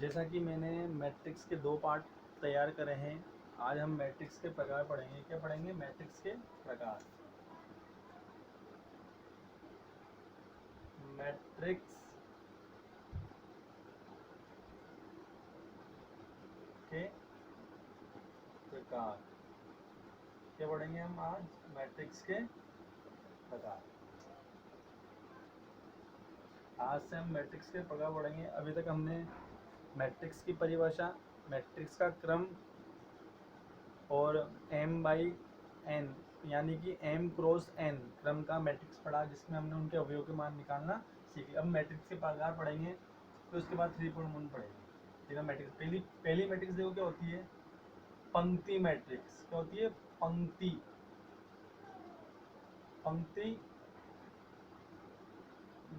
जैसा कि मैंने मैट्रिक्स के 2 पार्ट तैयार करे हैं, आज हम मैट्रिक्स के प्रकार पढ़ेंगे। क्या पढ़ेंगे? मैट्रिक्स के प्रकार। मैट्रिक्स के प्रकार क्या पढ़ेंगे हम आज? मैट्रिक्स के प्रकार। आज से हम मैट्रिक्स के प्रकार पढ़ेंगे। अभी तक हमने मैट्रिक्स की परिभाषा, मैट्रिक्स का क्रम और m/n यानी कि m क्रॉस n क्रम का मैट्रिक्स पढ़ा, जिसमें हमने उनके अवयव के मान निकालना सीखे। अब मैट्रिक्स के प्रकार पढ़ेंगे, तो उसके बाद 3.1 पढ़ेंगे। ठीक है। मैट्रिक्स पहली मैट्रिक्स देखो क्या होती है? पंक्ति मैट्रिक्स। क्या होती है? पंक्ति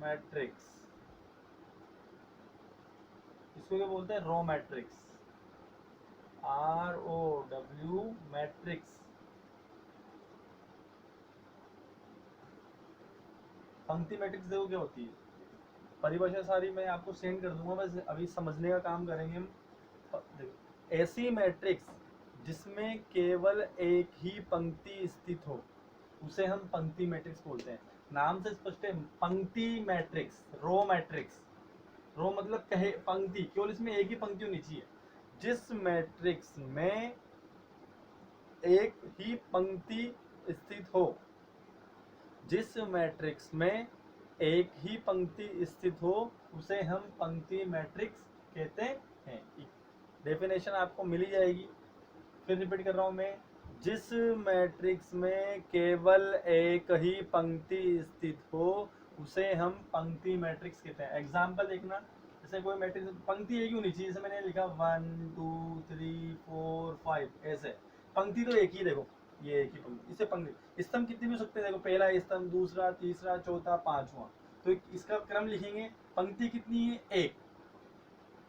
मैट्रिक्स। इसको क्या बोलते हैं? Row matrix. ROW matrix. पंक्ति मैट्रिक्स देखो क्या होती है? परिभाषा सारी मैं आपको सेंड कर दूंगा, बस अभी समझने का काम करेंगे हम। देखो, ऐसी मैट्रिक्स जिसमें केवल एक ही पंक्ति स्थित हो उसे हम पंक्ति मैट्रिक्स बोलते हैं। नाम से स्पष्ट है, पंक्ति मैट्रिक्स, रो मैट्रिक्स। रो मतलब कहे पंक्ति, केवल इसमें एक ही पंक्ति होनी चाहिए। जिस मैट्रिक्स में एक ही पंक्ति स्थित हो, जिस मैट्रिक्स में एक ही पंक्ति स्थित हो उसे हम पंक्ति मैट्रिक्स कहते हैं। डेफिनेशन आपको मिल ही जाएगी, फिर रिपीट कर रहा हूं मैं। जिस मैट्रिक्स में केवल एक ही पंक्ति स्थित हो उसे हम पंक्ति मैट्रिक्स कहते हैं। एग्जाम्पल देखना, जैसे कोई मैट्रिक्स पंक्ति एक ही होनी चाहिए, जैसे मैंने लिखा 1 2 3 4 5, ऐसे पंक्ति तो एक ही। देखो ये एक ही पंक्ति, इसे पंक्ति। स्तंभ कितने भी हो सकते हैं? देखो पहला स्तंभ, दूसरा, तीसरा, चौथा, पांचवा। तो इसका क्रम लिखेंगे। पंक्ति कितनी है? एक।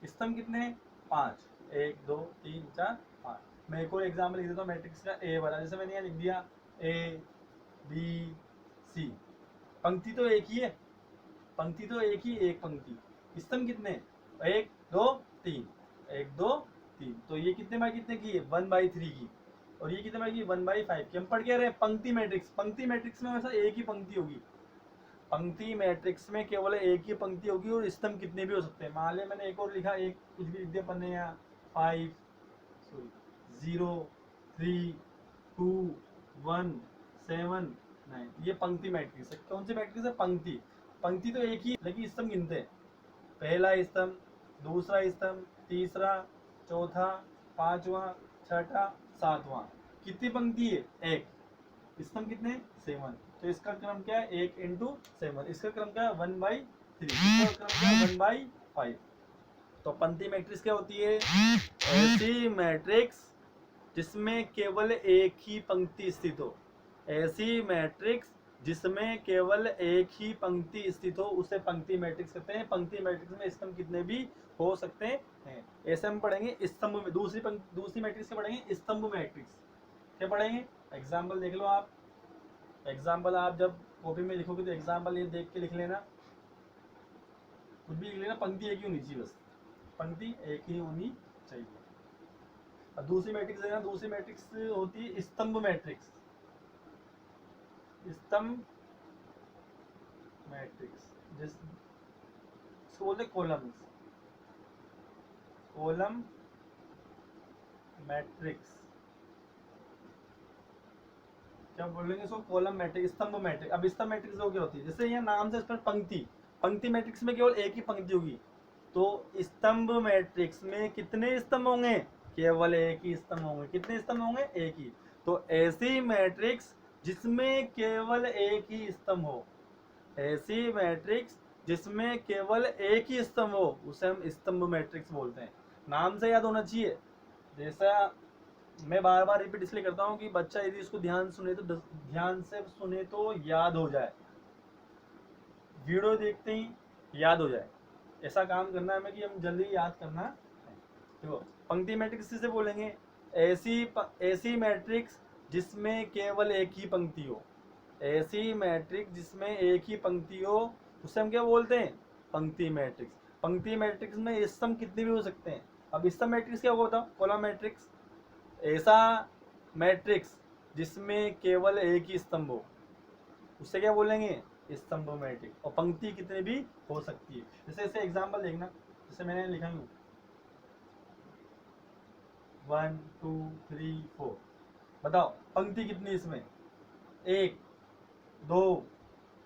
स्तंभ कितने हैं? 5। 1 2 3 4 5। मैं एक और एग्जाम्पल लिख देता हूँ मैट्रिक्स का ए वाला। जैसे मैंने यहाँ लिख दिया ABC। पंक्ति तो एक ही है, पंक्ति तो एक ही, एक पंक्ति। स्तंभ कितने? 1 2 3, 1 2 3। तो ये कितने बाई कितने की है? 1/3 की। और ये कितने बाई की? 1/5 की। हम पढ़ क्या रहे हैं? पंक्ति मैट्रिक्स। पंक्ति मैट्रिक्स में हमेशा एक ही पंक्ति होगी। पंक्ति मैट्रिक्स में केवल एक ही पंक्ति होगी और स्तंभ कितने भी हो सकते हैं। मान लिया मैंने एक और लिखा, एक कुछ भी लिख दिया पन्ने, यहाँ 5 0 3 2 1 7 9। ये पंक्ति मैट्रिक्स है। कौन सी मैट्रिक्स है? पंक्ति। पंक्ति तो एक ही, लेकिन स्तंभ गिनते हैं। पहला स्तंभ, दूसरा स्तंभ, तीसरा, चौथा, पांचवा, छठा, सातवां। कितनी पंक्ति है? एक। स्तंभ कितने? 7। तो इसका क्रम क्या है? 1 × 7। इसका क्रम क्या है? 1/3। इसका क्रम क्या है? 1/5। तो पंक्ति मैट्रिक्स क्या होती है? ऐसी मैट्रिक्स जिसमें केवल एक ही पंक्ति स्थित हो। ऐसी मैट्रिक्स जिसमें केवल एक ही पंक्ति स्थित हो उसे पंक्ति मैट्रिक्स कहते हैं। पंक्ति मैट्रिक्स में स्तंभ कितने भी हो सकते हैं। ऐसे हम पढ़ेंगे स्तंभ में। दूसरी मैट्रिक्स क्या पढ़ेंगे? स्तंभ मैट्रिक्स। क्या पढ़ेंगे? एग्जाम्पल देख लो आप। एग्जाम्पल आप जब कॉपी में लिखोगे तो एग्जाम्पल ये देख के लिख लेना, कुछ भी लिख लेना। पंक्ति एक ही होनी चाहिए, बस पंक्ति एक ही होनी चाहिए। अब दूसरी मैट्रिक्स देखना। दूसरी मैट्रिक्स होती है स्तंभ मैट्रिक्स। स्तंभ मैट्रिक्स जिसको बोलते हैं कॉलम्स। Column matrix. क्या बोलेंगे इसको? कॉलम मैट्रिक्स, स्तंभ मैट्रिक्स। अब स्तंभ मैट्रिक्स क्या होती है? जैसे यहाँ नाम से इस पर पंक्ति, पंक्ति मैट्रिक्स में केवल एक ही पंक्ति होगी। तो स्तंभ मैट्रिक्स में कितने स्तंभ होंगे? केवल एक ही स्तंभ होंगे। कितने स्तंभ होंगे? एक ही। तो ऐसी मैट्रिक्स जिसमें केवल एक ही स्तंभ हो, ऐसी मैट्रिक्स जिसमें केवल एक ही स्तंभ हो उसे हम स्तंभ मैट्रिक्स बोलते हैं। नाम से याद होना चाहिए। जैसा मैं बार बार रिपीट इसलिए करता हूँ कि बच्चा यदि इसको ध्यान से सुने तो याद हो जाए, वीडियो देखते ही याद हो जाए। ऐसा काम करना है हमें कि हम जल्दी याद करना है। देखो पंक्ति मैट्रिक्स से बोलेंगे ऐसी मैट्रिक्स जिसमें केवल एक ही पंक्ति हो। ऐसी मैट्रिक्स जिसमें एक ही पंक्ति हो उसे हम क्या बोलते हैं? पंक्ति मैट्रिक्स। पंक्ति मैट्रिक्स में स्तंभ कितने भी हो सकते हैं। अब स्तंभ मैट्रिक्स क्या होगा बताओ, कॉलम मैट्रिक्स, ऐसा मैट्रिक्स जिसमें केवल एक ही स्तंभ हो उससे क्या बोलेंगे, स्तंभ मैट्रिक्स। और पंक्ति कितने भी हो सकती है। जैसे ऐसे एग्जांपल देखना, जैसे मैंने लिखा हूँ 1 2 3 4, बताओ पंक्ति कितनी इसमें, 1 2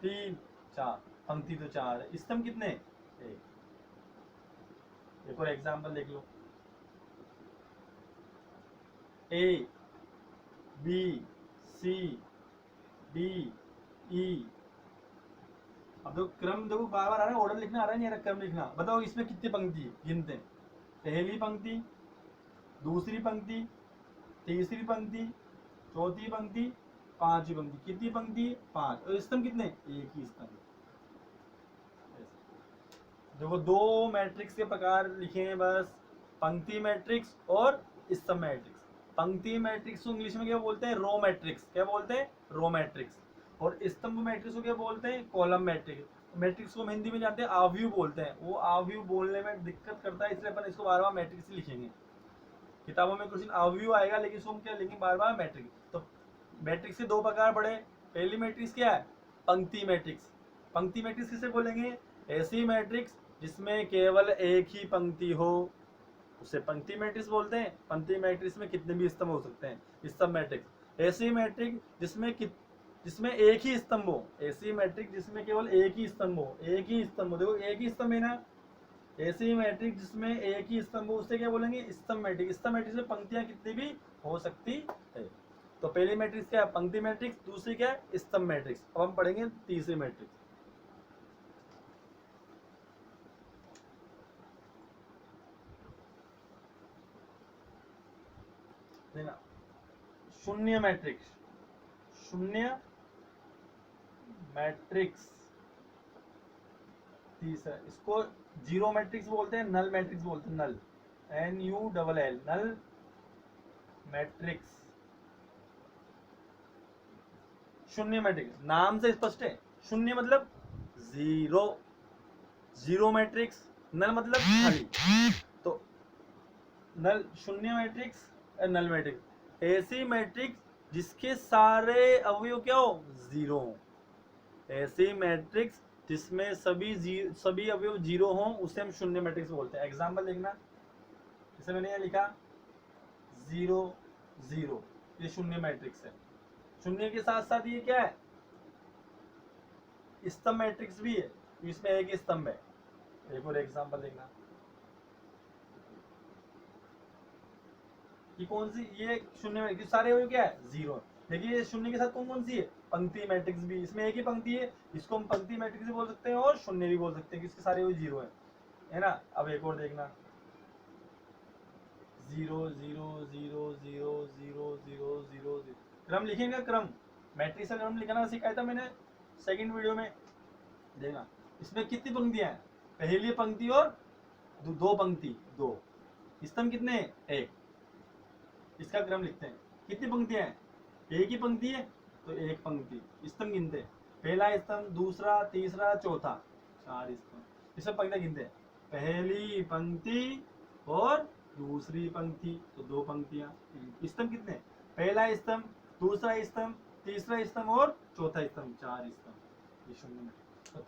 3 4, पंक्ति तो 4 है, स्तंभ कितने, एक और एग्जांपल देख लो, A B C D E. अब देखो क्रम, देखो बार बार आ रहा है, ऑर्डर लिखना आ रहा है, नहीं आ रहा क्रम लिखना। बताओ इसमें कितनी पंक्ति है, गिनते हैं, पहली पंक्ति, दूसरी पंक्ति, तीसरी पंक्ति, चौथी पंक्ति, पांचवी पंक्ति। कितनी पंक्ति, 5। और स्तंभ कितने, एक ही स्तंभ। देखो दो मैट्रिक्स के प्रकार लिखे हैं बस, पंक्ति मैट्रिक्स और स्तंभ मैट्रिक्स। पंक्ति मैट्रिक्स को इंग्लिश में क्या बोलते हैं, रो मैट्रिक्स। क्या बोलते हैं, रो मैट्रिक्स। और स्तंभ मैट्रिक्स को क्या बोलते हैं, कॉलम मैट्रिक्स। मैट्रिक्स को हम हिंदी में जानते हैं आव्यूह बोलते हैं। वो आव्यूह बोलने में दिक्कत करता है, इसलिए अपन इसको बार बार मैट्रिक्स ही लिखेंगे। किताबों में क्वेश्चन आव्यूह आएगा, लेकिन इसको हम क्या लिखेंगे, बार बार मैट्रिक्स। तो मैट्रिक्स के दो प्रकार पढ़े। पहली मैट्रिक्स क्या है, पंक्ति मैट्रिक्स। पंक्ति मैट्रिक्स किसे बोलेंगे, ऐसी मैट्रिक्स जिसमें केवल एक ही पंक्ति हो उसे पंक्ति मैट्रिक्स बोलते हैं। पंक्ति मैट्रिक्स में कितने भी स्तंभ हो सकते हैं, स्तंभ मैट्रिक्स। ऐसी मैट्रिक्स जिसमें एक ही स्तंभ हो, ऐसी मैट्रिक्स जिसमें केवल एक ही स्तंभ हो, एक ही स्तंभ हो, देखो एक ही स्तंभ है ना। ऐसी मैट्रिक्स जिसमें एक ही स्तंभ हो उसे क्या बोलेंगे, स्तंभ मैट्रिक्स। स्तंभ मैट्रिक्स में पंक्तियां कितनी भी हो सकती है। तो पहली मैट्रिक्स क्या है, पंक्ति मैट्रिक्स। दूसरी क्या है, स्तंभ मैट्रिक्स। अब हम पढ़ेंगे तीसरी मैट्रिक्स। देना शून्य मैट्रिक्स, शून्य मैट्रिक्स तीसरा। इसको जीरो मैट्रिक्स बोलते हैं, नल मैट्रिक्स बोलते हैं, नल, NULL, नल मैट्रिक्स। शून्य मैट्रिक्स नाम से स्पष्ट है, शून्य मतलब जीरो, जीरो मैट्रिक्स, नल मतलब खाली। तो नल, शून्य मैट्रिक्स, नल मैट्रिक्स, ऐसी मैट्रिक्स जिसके सारे अवयव क्या हो, जीरो हो। ऐसी मैट्रिक्स जिसमें सभी अवयव जीरो हों उसे हम शून्य मैट्रिक्स बोलते हैं। एग्जांपल देखना, जैसे मैंने ये लिखा 0 0, ये शून्य मैट्रिक्स है। शून्य के साथ साथ ये क्या है, स्तंभ मैट्रिक्स भी है, इसमें एक स्तंभ है। एक और एग्जांपल देखना, ये कौन सी, ये शून्य मैट्रिक्स, सारे अवयव क्या है, जीरो। देखिए ये शून्य के साथ कौन कौन सी है, पंक्ति मैट्रिक्स भी, इसमें एक ही पंक्ति है, इसको हम पंक्ति मैट्रिक्स भी बोल सकते हैं और शून्य भी बोल सकते हैं, इसके सारे अवयव जीरो है ना। अब एक और देखना, 0 0 0 0 0 0 0 0, क्रम लिखेंगे, क्रम मैट्रिक्स का क्रम लिखना सिखाया था मैंने सेकंड वीडियो में। देखना इसमें कितनी पंक्तियां हैं, पहली पंक्ति और दो पंक्ति, दो। स्तंभ कितने हैं, एक। इसका क्रम लिखते हैं, कितनी पंक्तियां हैं, एक ही पंक्ति है तो एक पंक्ति। स्तंभ गिनते हैं, पहला स्तंभ, दूसरा, तीसरा, चौथा, 4 स्तंभ। इसमें पंक्तियां गिनते हैं, पहली पंक्ति और दूसरी पंक्ति, तो 2 पंक्तियां। स्तंभ कितने, पहला स्तंभ, दूसरा स्तंभ, तीसरा स्तंभ और चौथा स्तंभ, 4 स्तंभ। ये शून्य मैट्रिक्स। तो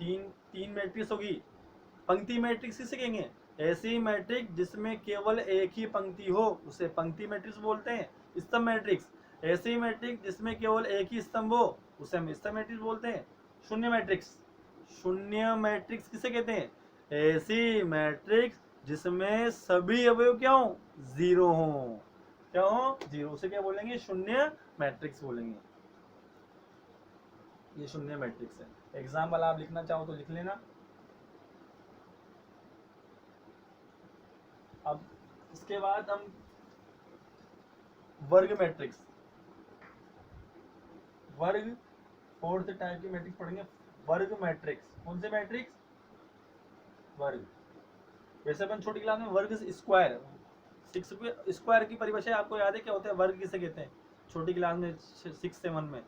तीन मैट्रिक्स होगी। पंक्ति मैट्रिक्स किसे कहेंगे, ऐसी मैट्रिक्स जिसमें केवल एक ही पंक्ति हो उसे पंक्ति मैट्रिक्स बोलते हैं। स्तंभ मैट्रिक्स, ऐसी मैट्रिक्स जिसमें केवल एक ही स्तंभ हो उसे हम स्तंभ मैट्रिक्स बोलते हैं। शून्य मैट्रिक्स, शून्य मैट्रिक्स किसे कहते हैं, ऐसी मैट्रिक्स जिसमें सभी अवयव क्या हो, जीरो हो। क्या हो, जीरो, उसे क्या बोलेंगे, शून्य मैट्रिक्स बोलेंगे। ये शून्य मैट्रिक्स है। एग्जाम्पल आप लिखना चाहो तो लिख लेना। अब इसके बाद हम वर्ग मैट्रिक्स, वर्ग, फोर्थ टाइप की मैट्रिक्स पढ़ेंगे, वर्ग मैट्रिक्स। कौन से मैट्रिक्स, वर्ग। वैसे अपन छोटी क्लास में वर्ग स्क्वायर, 6 स्क्वायर की परिभाषा आपको याद है क्या होता है, वर्ग किसे कहते हैं, छोटी क्लास में 6 7 में।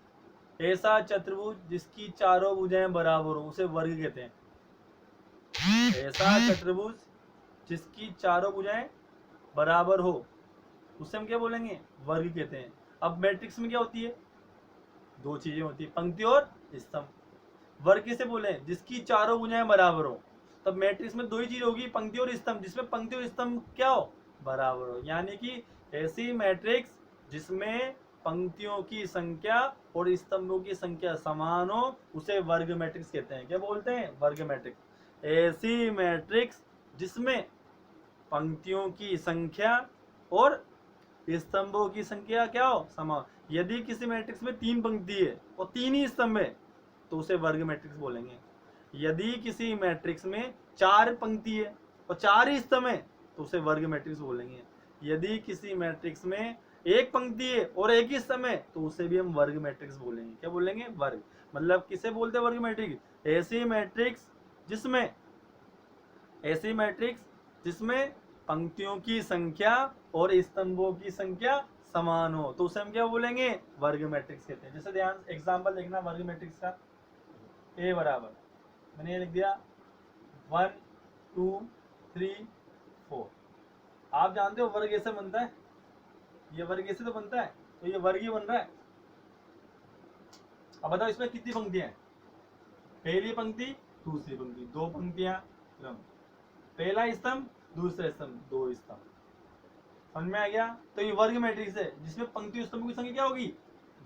ऐसा चतुर्भुज जिसकी चारों भुजाएं बराबर हो उसे वर्ग कहते हैं। ऐसा चतुर्भुज जिसकी चारों भुजाएं बराबर हो उसे हम क्या बोलेंगे, वर्ग कहते हैं। अब मैट्रिक्स में क्या होती है, दो चीजें होती है, पंक्ति और स्तंभ। वर्ग किसे बोले, जिसकी चारों भुजाएं बराबर हो। तब मैट्रिक्स में दो ही चीज होगी, पंक्ति और स्तंभ, जिसमें पंक्ति और स्तंभ क्या हो, बराबर हो। यानी कि ऐसी मैट्रिक्स जिसमें पंक्तियों की संख्या और स्तंभों की संख्या समान हो उसे वर्ग मैट्रिक्स कहते हैं। क्या बोलते हैं, वर्ग मैट्रिक्स। ऐसी मैट्रिक्स जिसमें पंक्तियों की संख्या और स्तंभों की संख्या क्या हो, समान। यदि किसी मैट्रिक्स में 3 पंक्ति है और 3 ही स्तंभ है तो उसे वर्ग मैट्रिक्स बोलेंगे। यदि किसी मैट्रिक्स में 4 पंक्ति है और 4 ही स्तंभ है तो उसे वर्ग मैट्रिक्स बोलेंगे। यदि किसी मैट्रिक्स में 1 पंक्ति है और 1 ही स्तंभ है तो उसे भी हम वर्ग मैट्रिक्स बोलेंगे। क्या बोलेंगे, वर्ग। मतलब किसे बोलते हैं वर्ग मैट्रिक्स, ऐसी मैट्रिक्स जिसमें पंक्तियों की संख्या और स्तंभों की संख्या समान हो तो उसे हम क्या बोलेंगे, वर्ग मैट्रिक्स कहते हैं। जैसे ध्यान एग्जांपल देखना वर्ग मैट्रिक्स का। ए बराबर, मैंने ये लिख दिया 1 2 3 4। आप जानते हो वर्ग ऐसे बनता है, ये वर्ग ऐसे तो बनता है, तो ये वर्ग ही बन रहा है। अब बताओ इसमें कितनी पंक्तियां हैं, पहली पंक्ति दूसरी पंक्ति, 2 पंक्तियां क्रम, पहला स्तंभ दूसरा स्तंभ, 2 स्तंभ। समझ में आ गया। तो ये वर्ग मैट्रिक्स है जिसमें पंक्ति स्तंभों की संख्या क्या होगी,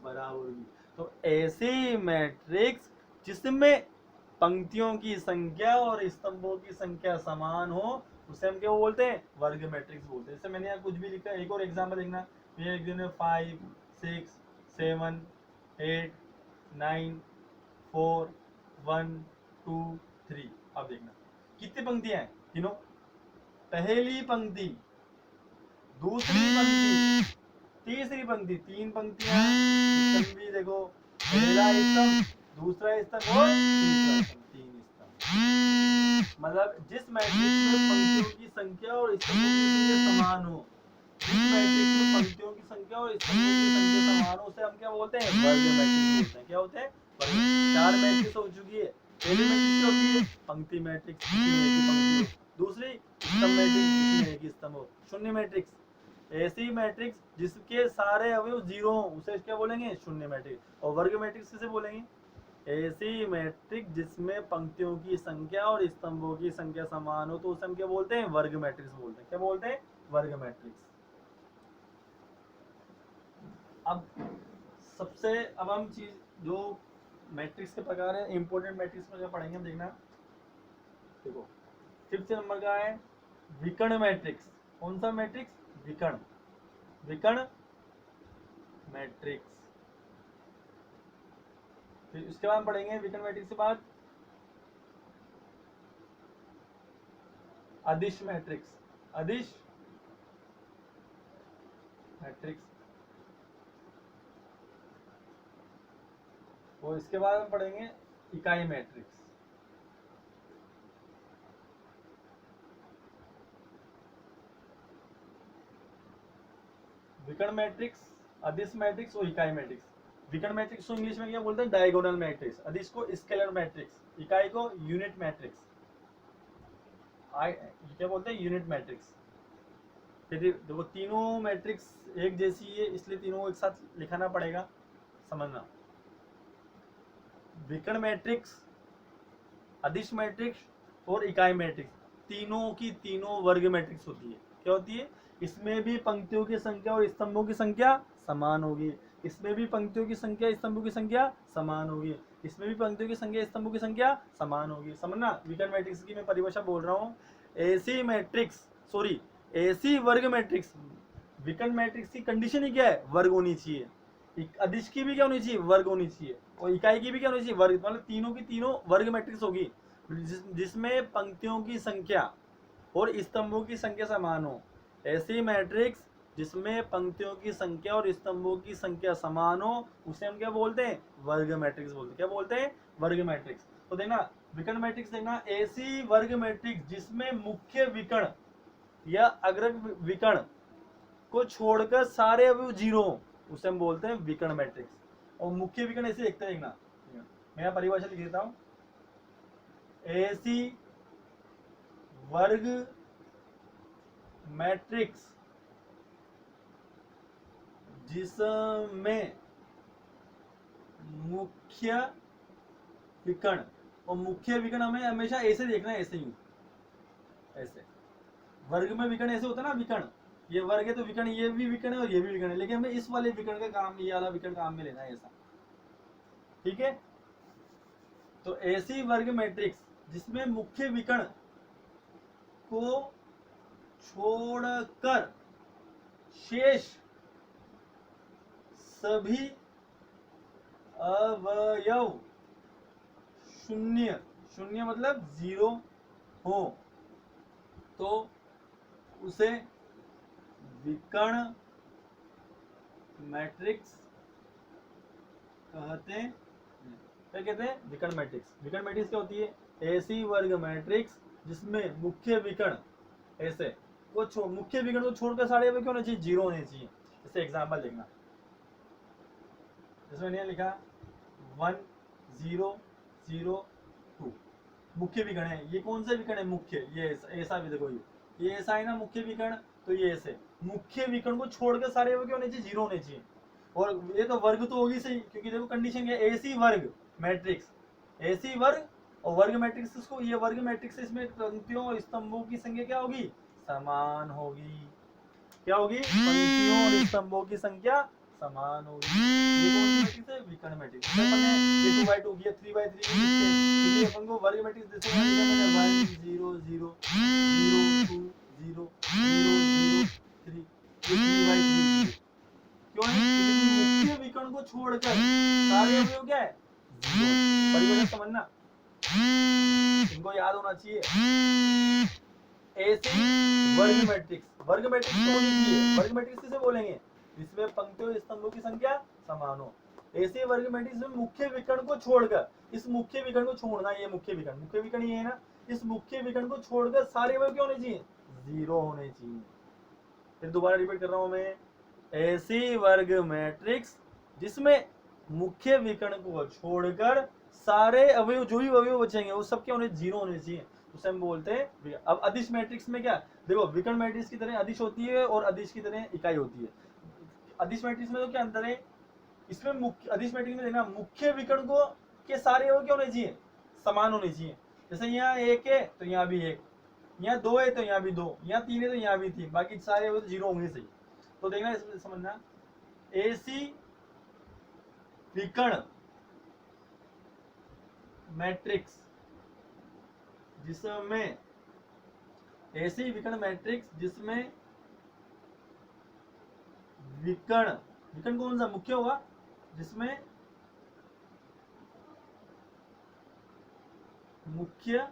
बराबर होगी। तो ऐसी मैट्रिक्स जिसमें पंक्तियों की संख्या और स्तंभों की संख्या समान हो उसे हम क्या बोलते हैं, वर्ग मैट्रिक्स बोलते हैं। जैसे मैंने यहाँ कुछ भी लिखा है, एक और एग्जांपल देखना। ये लिख देना 5 6 7 8 9 4 1 2 3। अब देखना कितनी पंक्तियां हैं, तीनों। पहली पंक्ति, दूसरी पंक्ति, तीसरी पंक्ति, 3 पंक्तियां। स्तंभ भी देखो, पहला स्तंभ, दूसरा स्तंभ और तीसरा स्तंभ, 3 स्तंभ। मतलब जिस मैट्रिक्स में पंक्तियों की संख्या और स्तंभों की संख्या समान हो, जिस मैट्रिक्स में पंक्तियों की संख्या और स्तंभों की संख्या समान हो उसे हम क्या बोलते हैं, वर्ग मैट्रिक्स बोलते हैं। क्या होते हैं, वर्ग। 4 मैट्रिक्स हो चुकी है। पहली मैट्रिक्स क्या होती है, पंक्ति मैट्रिक्स, जिसमें एक ही पंक्ति हो। दूसरी स्तंभ मैट्रिक्स, जिसमें एक ही स्तंभ हो। शून्य मैट्रिक्स, ऐसी मैट्रिक्स जिसके सारे अवयव 0 हो उसे क्या बोलेंगे, शून्य मैट्रिक्स। और वर्ग मैट्रिक्स किसे बोलेंगे, ऐसी मैट्रिक्स जिसमें पंक्तियों की संख्या और स्तंभों की संख्या समान हो तो उसे हम क्या बोलते हैं, वर्ग मैट्रिक्स बोलते हैं। क्या बोलते हैं, वर्ग मैट्रिक्स। अब अब हम चीज जो मैट्रिक्स के प्रकार है, इंपोर्टेंट मैट्रिक्स में क्या पढ़ेंगे हम, देखना। देखो 5th नंबर का है विकर्ण मैट्रिक्स। कौन सा मैट्रिक्स, विकर्ण मैट्रिक्स। फिर उसके बाद हम पढ़ेंगे विकर्ण मैट्रिक्स के बाद अदिश मैट्रिक्स। और इसके बाद हम पढ़ेंगे इकाई मैट्रिक्स। विकर्ण मैट्रिक्स, अदिश मैट्रिक्स और इकाई मैट्रिक्स। विकर्ण मैट्रिक्स को इंग्लिश में क्या बोलते हैं, डायगोनल मैट्रिक्स। अदिश को स्केलर मैट्रिक्स, इकाई को यूनिट मैट्रिक्स। क्या बोलते हैं, यूनिट मैट्रिक्स। फिर देखो तीनों मैट्रिक्स एक जैसी है इसलिए तीनों को एक साथ लिखाना पड़ेगा, समझना। विकर्ण मैट्रिक्स, अदिश मैट्रिक्स और इकाई मैट्रिक्स, तीनों की तीनों वर्ग मैट्रिक्स होती है। क्या होती है, इसमें भी पंक्तियों की संख्या और स्तंभों की संख्या समान होगी। इसमें भी पंक्तियों की संख्या, स्तंभों की संख्या समान होगी। इसमें भी पंक्तियों की संख्या, स्तंभों की संख्या समान होगी। समझना, विकर्ण मैट्रिक्स की मैं परिभाषा बोल रहा हूँ। ऐसी वर्ग मैट्रिक्स, विकर्ण मैट्रिक्स की कंडीशन ही क्या है, वर्ग होनी चाहिए। अदिश की भी क्या होनी चाहिए, वर्ग होनी चाहिए। और इकाई की भी क्या होनी चाहिए, वर्ग। मतलब तीनों की तीनों वर्ग मैट्रिक्स होगी जिसमें पंक्तियों की संख्या और स्तंभों की संख्या समान हो। ऐसी मैट्रिक्स जिसमें पंक्तियों की संख्या और स्तंभों की संख्या समान हो उसे हम क्या बोलते हैं, वर्ग मैट्रिक्स बोलते हैं। क्या बोलते हैं, वर्ग मैट्रिक्स। तो देखना विकर्ण मैट्रिक्स, देखना ऐसी वर्ग मैट्रिक्स जिसमें मुख्य विकर्ण या अग्रज विकर्ण को छोड़कर सारे अवयव 0 हो उसे हम बोलते हैं विकर्ण मैट्रिक्स। और मुख्य विकर्ण ऐसे देखते, देखना, मैं परिभाषा लिख देता हूं। ऐसी वर्ग मैट्रिक्स जिसमें मुख्य विकर्ण, और मुख्य विकर्ण हमें हमेशा ऐसे देखना है, ऐसे ही ऐसे वर्ग में विकर्ण ऐसे होता है ना, विकर्ण ये वर्ग है तो विकर्ण ये भी विकर्ण है और ये भी विकर्ण है, लेकिन हमें इस वाले विकर्ण का काम, ये वाला विकर्ण काम में लेना है ऐसा, ठीक है। तो ऐसी वर्ग मैट्रिक्स जिसमें मुख्य विकर्ण को छोड़कर शेष सभी अवयव शून्य, शून्य मतलब जीरो हो तो उसे विकर्ण मैट्रिक्स कहते हैं। क्या कहते हैं? विकर्ण मैट्रिक्स। विकर्ण मैट्रिक्स क्या होती है? ऐसी वर्ग मैट्रिक्स जिसमें मुख्य विकर्ण ऐसे को मुख्य विकर्ण को छोड़कर सारे अवयव क्या होने चाहिए? जीरो होने चाहिए। जैसे एग्जाम्पल देखना, जिसमें मैंने लिखा 1 0 0 2 मुख्य विकर्ण है। ये कौन सा विकर्ण है? मुख्य। ये ऐसा भी देखो, ये ऐसा है ना मुख्य विकर्ण, तो ये ऐसे मुख्य विकर्ण को छोड़कर सारे अवयव क्या होने चाहिए? जीरो होने चाहिए। और ये तो वर्ग तो होगी सही, क्योंकि देखो कंडीशन क्या है? ऐसी वर्ग मैट्रिक्स, ऐसी वर्ग और वर्ग मैट्रिक्स को, ये वर्ग मैट्रिक्स इसमें पंक्तियों और स्तंभों की संख्या क्या होगी? समान होगी। क्या होगी? पंक्तियों और स्तंभों की संख्या समान होगी। ये कौन सी मैट्रिक्स है? विकर्ण मैट्रिक्स। अपन ने ये 2/2 किया, 3/3 क्योंकि अपन को वर्ग मैट्रिक्स जैसे मैंने 1 0 0 0 2 0 0 0 3 3/3 क्यों है? क्योंकि मुख्य विकर्ण को छोड़कर सारे अवयव क्या है? परिवर्तन समझना, इनको याद होना चाहिए। ऐसे वर्ग मैट्रिक्स, वर्ग मैट्रिक्स को लिखिए। वर्ग मैट्रिक्स किसे बोलेंगे? जिसमें पंक्तियों स्तंभों की संख्या समान हो। ऐसे वर्ग मैट्रिक्स में मुख्य विकर्ण को छोड़कर, इस मुख्य विकर्ण को छोड़ना, ये मुख्य विकर्ण, मुख्य विकर्ण ये है ना, इस मुख्य विकर्ण को छोड़कर सारे अवयव क्या होने चाहिए? जीरो होने चाहिए। फिर दोबारा रिपीट कर रहा हूं मैं, ऐसी वर्ग मैट्रिक्स जिसमें मुख्य विकर्ण को छोड़कर सारे अवयव, जो भी अवयव बचेंगे वो सब क्या होने? जीरो होने चाहिए। उसे हम बोलते हैं। अब अदिश मैट्रिक्स में क्या, देखो विकर्ण मैट्रिक्स की तरह अदिश होती है और अदिश की तरह इकाई होती है। अदिश मैट्रिक्स में तो क्या अंतर है? इसमें मुख्य, अदिश मैट्रिक्स में देखना, मुख्य विकर्ण को के सारे अवयव क्या होने चाहिए? समान होने चाहिए। जैसे यहाँ 1 है तो यहाँ भी 1, यहाँ 2 है तो यहाँ भी 2, यहाँ 3 है तो यहाँ भी 3, बाकी सारे अवयव जीरो होंगे सही। तो देखना, इसमें समझना, ऐसी विकर्ण मैट्रिक्स जिसमें, ऐसी विकर्ण मैट्रिक्स जिसमें विकर्ण, विकर्ण कौन सा? मुख्य होगा। जिसमें मुख्य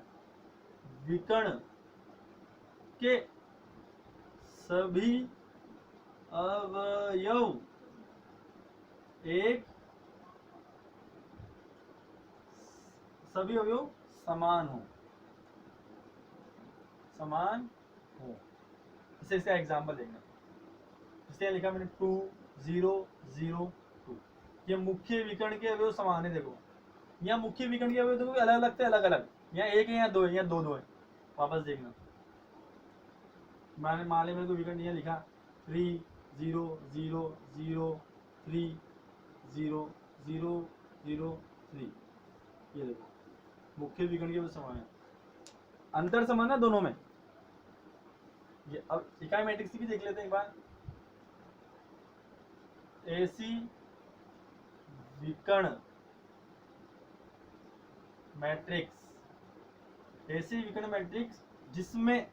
विकर्ण के सभी अवयव एक, सभी अवयव समान हो, समान हो। जैसे इसका एग्जाम्पल देखना, जैसे लिखा मैंने 2 0 0 2, ये मुख्य विकर्ण के अवयव समान है। देखो यहाँ मुख्य विकर्ण के अवयव देखो अलग अलग लगते हैं, अलग अलग, यहाँ 1 है, यहाँ 2 है, यहाँ 2 2 है। वापस देखना, मैंने मान लिया मेरे को विकर्ण यहाँ लिखा 3 0 0 0 3 0 0 0 3, ये देखो मुख्य विकर्ण के समान है। अंतर समान है दोनों में। ये अब इकाई मैट्रिक्स भी देख लेते हैं एक बार। ऐसी विकर्ण मैट्रिक्स, ऐसी विकर्ण मैट्रिक्स जिसमें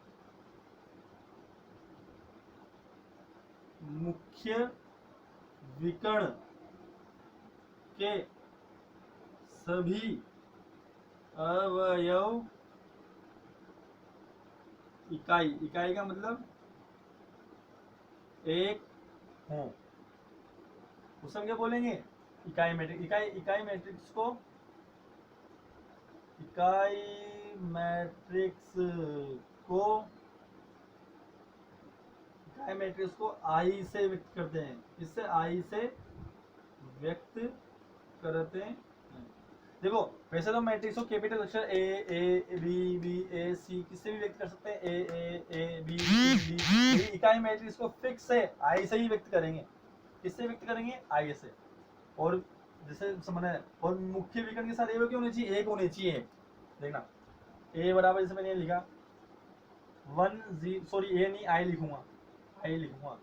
मुख्य विकर्ण के सभी अवयव इकाई, इकाई का मतलब एक हो, उसे हम क्या बोलेंगे? इकाई मैट्रिक्स। इकाई मैट्रिक्स को, इकाई मैट्रिक्स को, इकाई मैट्रिक्स को आई से व्यक्त करते हैं। इससे आई से व्यक्त करते हैं। देखो वैसे तो मैट्रिक्स को कैपिटल अक्षर ए बी बी ए सी किससे भी व्यक्त कर सकते हैं, ए बी सी डी। इकाई मैट्रिक्स को फिक्स है आई से ही व्यक्त करेंगे। किससे व्यक्त करेंगे, आई से। और जैसे समझना है, और मुख्य विकर्ण के साथ ए क्यों होनी चाहिए, एक होनी चाहिए। देखना ए बराबर, जैसे मैंने लिखा 1 सॉरी ए नहीं आई लिखूंगा, आई लिखूंगा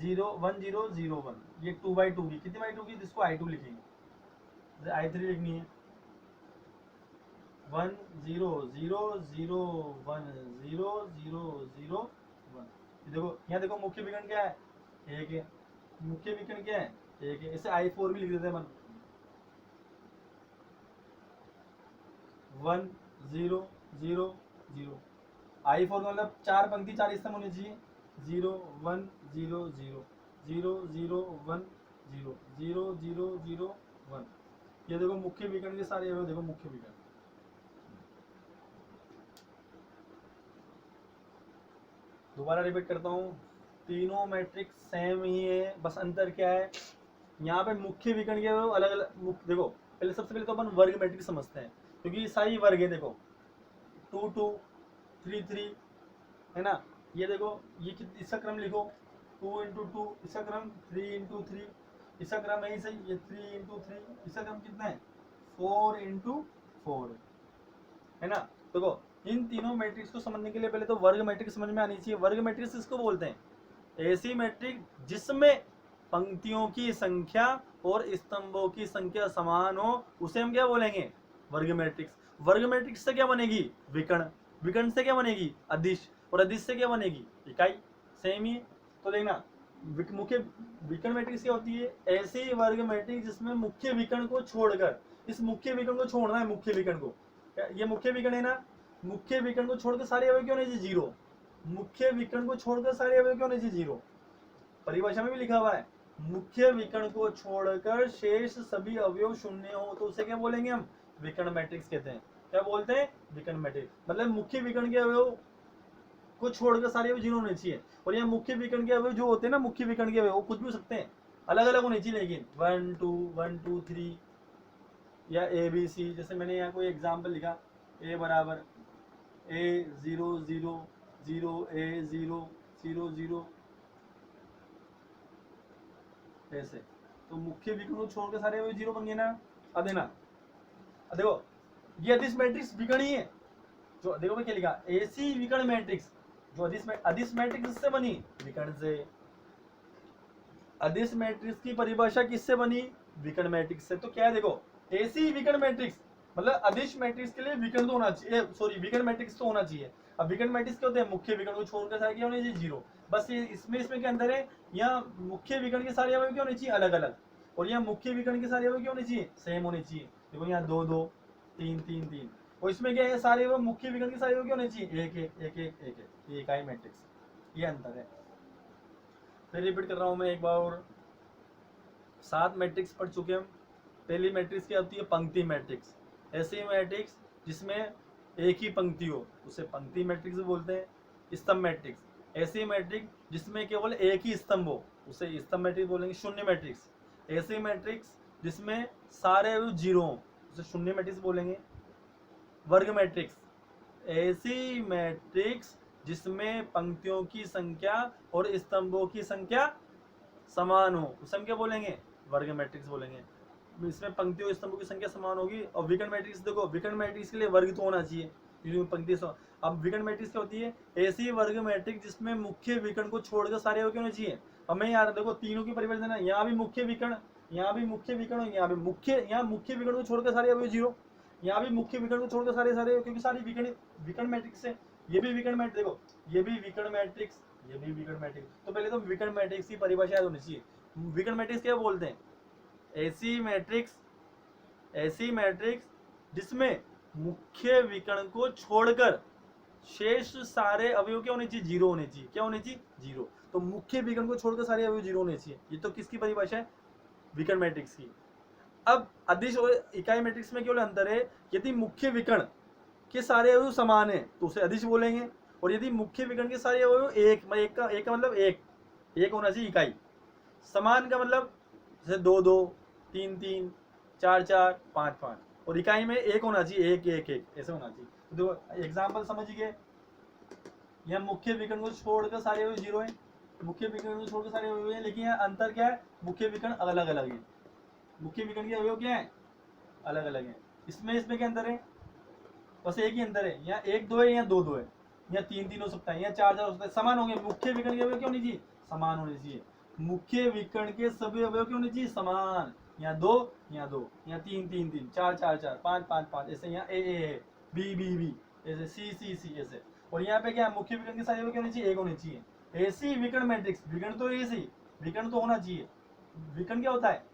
0 1 0 0 1, ये 2/2 की, कितनी बाई 2 की, जिसको I2 लिखेंगे, I3 लिखनी है 1 0 0 0 1 0 0 0 1। देखो यहाँ देखो मुख्य विकर्ण क्या है, एक है। मुख्य विकर्ण क्या है, एक है। इसे I4 भी लिख देते हैं मन 1 0 0 0। I4 का मतलब 4 पंक्ति 4 स्तंभ होने चाहिए, 0 1 0 0 0 0 1 0 0 0 0 1। ये देखो मुख्य विकर्ण के सारे, देखो मुख्य विकर्ण। दोबारा रिपीट करता हूँ, तीनों मैट्रिक्स सेम ही है, बस अंतर क्या है, यहाँ पे मुख्य विकर्ण के अलग अलग। देखो पहले सबसे पहले तो अपन वर्ग मैट्रिक्स समझते हैं, क्योंकि सारी वर्ग है। देखो 2 2 3 3 है ना, ये देखो ये इसका क्रम लिखो 2 × 2, इसका क्रम 3 × 3, इसका क्रम है सही, ये 3 × 3, इसका क्रम कितना है 4 × 4 है ना। देखो इन तीनों मैट्रिक्स को समझने के लिए पहले तो वर्ग मैट्रिक्स समझ में आनी चाहिए। वर्ग मैट्रिक्स इसको बोलते हैं, ऐसी मैट्रिक्स जिसमें पंक्तियों की संख्या और स्तंभों की संख्या समान हो, उसे हम क्या बोलेंगे, वर्ग मैट्रिक्स। वर्ग मैट्रिक्स से क्या बनेगी, विकर्ण। विकर्ण से क्या बनेगी, अदिश। और अदिश से क्या बनेगी, इकाई। सेम ही है। तो देखना मुख्य विकर्ण मैट्रिक्स क्या होती है, ऐसी वर्ग मैट्रिक्स जिसमें मुख्य विकर्ण को छोड़कर, इस मुख्य विकर्ण को छोड़ना है, मुख्य विकर्ण को, ये मुख्य विकर्ण है ना, मुख्य विकर्ण को छोड़कर सारे अवयव क्यों नहीं, जीरो। मुख्य विकर्ण को छोड़कर सारे अवयव क्यों नहीं, जीरो। परिभाषा में भी लिखा हुआ है, मुख्य विकर्ण को छोड़कर शेष सभी अवयव शून्य हो तो उसे क्या बोलेंगे हम, विकर्ण मैट्रिक्स कहते हैं। क्या बोलते हैं, विकर्ण मैट्रिक्स। मतलब मुख्य विकर्ण के अवयव को छोड़कर सारे अवयव जीरो होने चाहिए। और यहाँ मुख्य विकर्ण के अवयव जो होते हैं ना, मुख्य विकर्ण के अवयव कुछ भी हो सकते हैं, अलग अलग होने चाहिए, लेकिन 1 2 1 2 3 या ABC। जैसे मैंने यहाँ कोई एग्जाम्पल लिखा, A बराबर A 0 0 0 A 0 0 0 ऐसे। तो मुख्य विकर्ण को छोड़कर सारे अवयव जीरो बन गए ना। अब देना, देखो ये अदिश मैट्रिक्स विकर्ण ही है। जो देखो मैं क्या लिखा, ऐसी विकर्ण मैट्रिक्स जो अदिश मैट्रिक्स किससे बनी, विकर्ण से। अदिश मैट्रिक्स की परिभाषा किससे बनी, विकर्ण मैट्रिक्स से। तो क्या है, देखो ऐसी विकर्ण मैट्रिक्स मतलब अदिश मैट्रिक्स के लिए विकर्ण तो होना चाहिए, सॉरी विकर्ण मैट्रिक्स तो होना चाहिए। अब विकर्ण मैट्रिक्स क्या होते हैं, मुख्य विकर्ण को छोड़कर सारे क्या होने चाहिए, जीरो। बस ये इसमें क्या अंदर है, यहाँ मुख्य विकर्ण के सारे अवयव क्या होने चाहिए, अलग अलग। और यहाँ मुख्य विकर्ण के सारे अवयव क्या होने चाहिए, सेम होने चाहिए। देखो यहाँ 2 2 3 3 3। और इसमें क्या है, सारे अवयव मुख्य विकर्ण के सारे अवयव क्या होने चाहिए, एक एक एक एक एक एक। ये इकाई मैट्रिक्स, ये अंतर है। फिर रिपीट कर रहा हूँ मैं एक बार और। 7 मैट्रिक्स पढ़ चुके हम। पहली मैट्रिक्स क्या होती है, पंक्ति मैट्रिक्स। ऐसी मैट्रिक्स जिसमें एक ही पंक्ति हो उसे पंक्ति मैट्रिक्स बोलते हैं। स्तंभ मैट्रिक्स, ऐसी मैट्रिक्स जिसमें केवल एक ही स्तंभ हो उसे स्तंभ मैट्रिक्स बोलेंगे। शून्य मैट्रिक्स, ऐसी मैट्रिक्स जिसमें सारे जीरो हो उसे शून्य मैट्रिक्स बोलेंगे। वर्ग मैट्रिक्स, ऐसी मैट्रिक्स जिसमें पंक्तियों की संख्या और स्तंभों की संख्या समान हो उसे हम क्या बोलेंगे, वर्ग मैट्रिक्स बोलेंगे। इसमें पंक्तियों और स्तंभों की संख्या समान होगी। और विकर्ण मैट्रिक्स, देखो विकर्ण मैट्रिक्स के लिए वर्ग तो होना चाहिए, पंक्ति। अब विकर्ण मैट्रिक्स क्या होती है, ऐसी वर्ग मैट्रिक्स जिसमें मुख्य विकर्ण को छोड़कर सारे अवयव क्या होने चाहिए। हमें यार देखो तीनों की परिवर्तन है, यहाँ भी मुख्य विकर्ण, यहाँ भी मुख्य विकर्ण, यहाँ भी मुख्य, यहाँ मुख्य विकर्ण को छोड़कर सारे अवयव जीरो, यहाँ भी मुख्य विकर्ण को छोड़कर सारे, क्योंकि सारी विकर्ण मैट्रिक्स है। ये भी विकर्ण मैट्रिक्स, देखो ये भी विकर्ण मैट्रिक्स, ये भी विकर्ण मैट्रिक्स। तो पहले तो विकर्ण मैट्रिक्स की परिभाषा याद होनी चाहिए। विकर्ण मैट्रिक्स क्या बोलते हैं, ऐसी मैट्रिक्स जिसमें मुख्य विकर्ण को छोड़कर शेष सारे अवयव क्या होने चाहिए, जीरो होने चाहिए। क्या होने चाहिए, जीरो। तो मुख्य विकर्ण को छोड़कर सारे अवयव जीरो होने चाहिए। ये तो किसकी परिभाषा है, विकर्ण मैट्रिक्स की। अब अदिश और इकाई मैट्रिक्स में केवल अंतर है, यदि मुख्य विकर्ण के सारे अवयव समान है तो उसे अदिश बोलेंगे। और यदि मुख्य विकर्ण के सारे अवयव एक का मतलब एक होना चाहिए, इकाई। समान का मतलब जैसे 2 2 3 3 4 4 5 5, और इकाई में एक होना चाहिए, एक एक एक ऐसे होना चाहिए। तो देखो एग्जाम्पल समझिए, यहाँ मुख्य विकर्ण को छोड़कर सारे अवयव 0 है, मुख्य विकर्ण को छोड़कर सारे अवयव है, लेकिन यहाँ अंतर क्या है, मुख्य विकर्ण अलग अलग है, मुख्य विकर्ण के अवयव क्या है, अलग अलग है। इसमें क्या अंतर है, बस एक ही अंतर है, यहाँ 1 2 है, यहाँ 2 2 है, यहाँ 3 3 हो सकता है, यहाँ 4 4 हो सकता है, समान होंगे। मुख्य विकर्ण के अवयव क्यों नहीं चाहिए, समान होने चाहिए, मुख्य विकर्ण के सभी अवयव क्यों नहीं चाहिए, समान। यहाँ 2 यहाँ 2, यहाँ 3 3 3, 4 4 4, 5 5 5, ऐसे यहाँ ए है, बी बी बी, ऐसे सी सी सी ऐसे। और यहाँ पे क्या है, मुख्य विकर्ण के सारे अवयव क्यों नहीं चाहिए, एक होने चाहिए। ऐसी विकर्ण मैट्रिक्स, विकर्ण तो ऐसी, विकर्ण तो होना चाहिए। विकर्ण क्या होता है,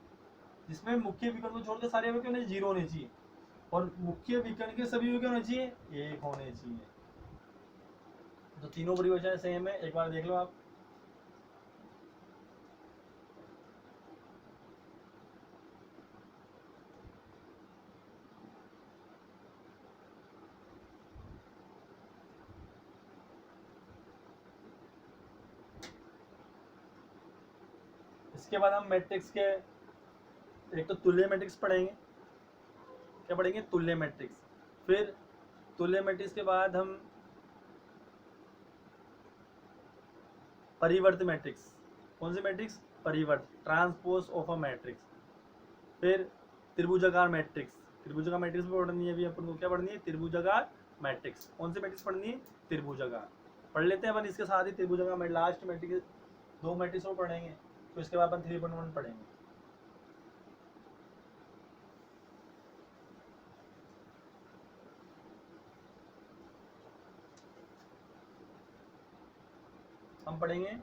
जिसमें मुख्य विकर्ण को छोड़कर सारे अवयव क्यों नहीं, 0 होने चाहिए, और मुख्य विकर्ण के सभी अवयव क्या होने चाहिए, एक होने चाहिए। तो तीनों परिभाषाएं सेम है, एक बार देख लो आप। इसके बाद हम मैट्रिक्स के, एक तो तुल्य मैट्रिक्स पढ़ेंगे, क्या पढ़ेंगे, तुल्य मैट्रिक्स। फिर तुल्य मैट्रिक्स के बाद हम परिवर्त मैट्रिक्स, कौन सी मैट्रिक्स, परिवर्त, ट्रांसपोज ऑफ अ मैट्रिक्स। फिर त्रिभुजाकार मैट्रिक्स, त्रिभुजाकार मैट्रिक्स भी पढ़नी है अभी अपन को, क्या पढ़नी है, त्रिभुजाकार मैट्रिक्स। कौन सी मैट्रिक्स पढ़नी है, त्रिभुजाकार। पढ़ लेते हैं अपन इसके साथ ही त्रिभुजाकार, लास्ट मैट्रिक्स 2 मैट्रिक्स और पढ़ेंगे, तो इसके बाद अपन 3.1 पढ़ेंगे। हम पढ़ेंगे